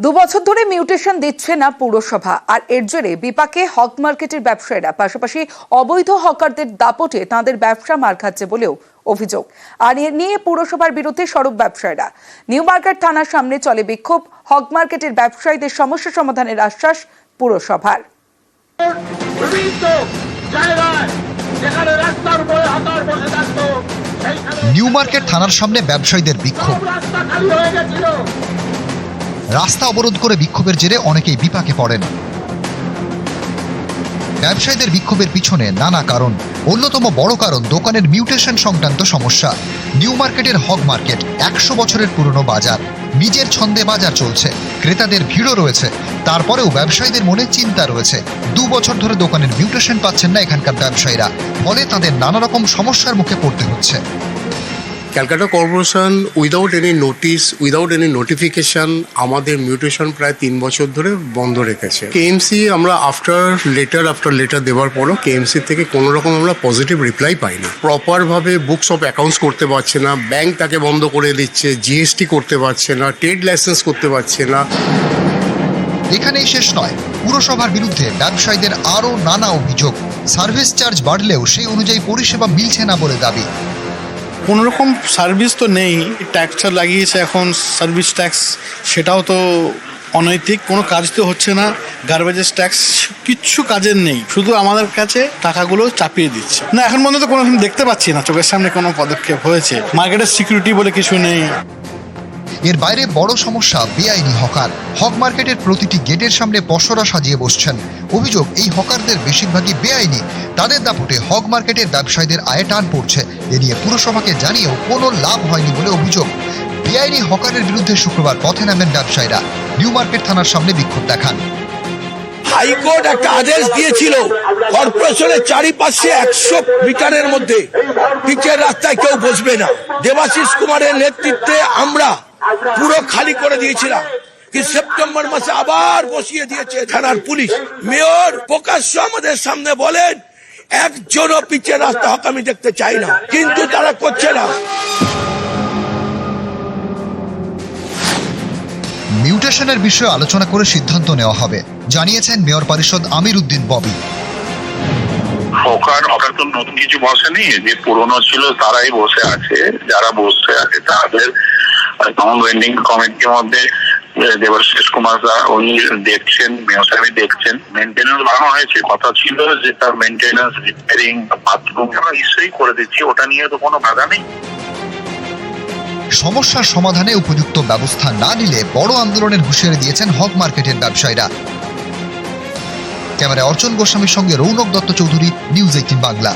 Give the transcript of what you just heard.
2 বছর ধরে মিউটেশন দিচ্ছে না পুরসভা, আর এর জেরে বিপাকে হক মার্কেটের ব্যবসায়ীরা, পাশাপাশি অবৈধ হকারদের দাপটে তাঁদের ব্যবসা মার খাচ্ছে বলেও অভিযোগ। আর এ নিয়ে পুরসভার বিরুদ্ধে সরব ব্যবসায়ীরা। নিউ মার্কেট থানার সামনে চলে বিক্ষোভ। হক মার্কেটের ব্যবসায়ীদের সমস্যা সমাধানের আশ্বাস পুরসভার। নিউ মার্কেট থানার সামনে ব্যবসায়ীদের বিক্ষোভ। রাস্তা অবরোধ করে বিক্ষোভের জেরে অনেকেই বিপাকে পড়েন। ব্যবসায়ীদের বিক্ষোভের পিছনে নানা কারণ। অন্যতম বড় কারণ দোকানের মিউটেশন সংক্রান্ত সমস্যা। নিউ মার্কেটের হক মার্কেট 100 বছরের পুরনো বাজার। নিজের ছন্দে বাজার চলছে, ক্রেতাদের ভিড়ও রয়েছে। তারপরেও ব্যবসায়ীদের মনে চিন্তা রয়েছে। 2 বছর ধরে দোকানের মিউটেশন পাচ্ছেন না এখানকার ব্যবসায়ীরা, ফলে তাদের নানা রকম সমস্যার মুখে পড়তে হচ্ছে। Calcutta corporation without any notice, without any notification আমাদের মিউটেশন প্রায় 3 বছর ধরে বন্ধ রেখেছে। কেএমসি আমরা আফটার লেটার দেওয়ার পরও কেএমসি থেকে কোনো রকম আমরা পজিটিভ রিপ্লাই পাইনি। প্রপারভাবে বুকস অফ অ্যাকাউন্টস করতে পারছে না, ব্যাংক তাকে বন্ধ করে দিচ্ছে, জিএসটি করতে পারছে না, ট্রেড লাইসেন্স করতে পারছে না। এখানেই শেষ নয়, পুরসভার বিরুদ্ধে ব্যবসায়ীদের আরও নানা অভিযোগ। সার্ভিস চার্জ বাড়লেও সেই অনুযায়ী পরিষেবা মিলছে না বলে দাবি। কোনো রকম সার্ভিস তো নেই, ট্যাক্সটা লাগিয়েছে এখন সার্ভিস ট্যাক্স, সেটাও তো অনৈতিক, কোনো কাজ তো হচ্ছে না। গার্বেজেস ট্যাক্স, কিচ্ছু কাজের নেই, শুধু আমাদের কাছে টাকাগুলো চাপিয়ে দিচ্ছে। না, এখন পর্যন্ত কোনো দেখতে পাচ্ছি না চোখের সামনে কোনো পদক্ষেপ হয়েছে। মার্কেটের সিকিউরিটি বলে কিছু নেই। এর বাইরে বড় সমস্যা বেআইনি হকার। হক মার্কেটের প্রতিটি গেটের সামনে পসরা সাজিয়ে বসছেন। অভিযোগ, এই হকারদের বেশিরভাগই বেআইনি। তাদের দাপটে হক মার্কেটের ব্যবসায়ীদের আয়ে টান পড়ছে। এ নিয়ে পুরসভাকে জানিয়েও কোনো লাভ হয়নি বলে অভিযোগ। বেআইনি হকারের বিরুদ্ধে শুক্রবার পথে নামেন ব্যবসায়ীরা। নিউ মার্কেট থানার সামনে বিক্ষোভ দেখান। হাইকোর্ট একটা আদেশ দিয়েছিল, কর্পোরেশনের চারিপাশে 100 মিটারের মধ্যে পিচের রাস্তায় কেউ বসবে না। দেবাশিস কুমারের নেতৃত্বে আমরা পুরো খালি করে দিয়েছিলাম, কিন্তু সেপ্টেম্বর মাসে আবার বসিয়ে দিয়েছে থানার পুলিশ। মেয়র প্রকাশ্য আমাদের সামনে বলেন, একজনও পিচের রাস্তা হক আমি দেখতে চাই না, কিন্তু তারা করছে না। মিউটেশনের বিষয়ে আলোচনা করে সিদ্ধান্ত নেওয়া হবে, জানিয়েছেন মেয়র পরিষদ আমির উদ্দিন ববি। হকার তো নতুন কিছু বসেনি, যে পুরনো ছিল তারাই বসে আছে। যারা বসে আছে তাদের ভেন্ডিং কমিটির মধ্যে দেবাশিস কুমার দা উনি দেখছেন, মেয়র সাহেব দেখছেন। মেনটেন্যান্স বাড়ানো হয়েছে, কথা ছিল যে তার মেনটেন্যান্স, রিপেয়ারিং, বাথরুম আমরা নিশ্চয়ই করে দিচ্ছি, ওটা নিয়ে তো কোনো বাধা নেই। সমস্যার সমাধানে উপযুক্ত ব্যবস্থা না নিলে বড় আন্দোলনের হুঁশিয়ারি দিয়েছেন হক মার্কেটের ব্যবসায়ীরা। ক্যামেরায় অর্চন গোস্বামীর সঙ্গে রৌনক দত্ত চৌধুরী, নিউজ 18 বাংলা।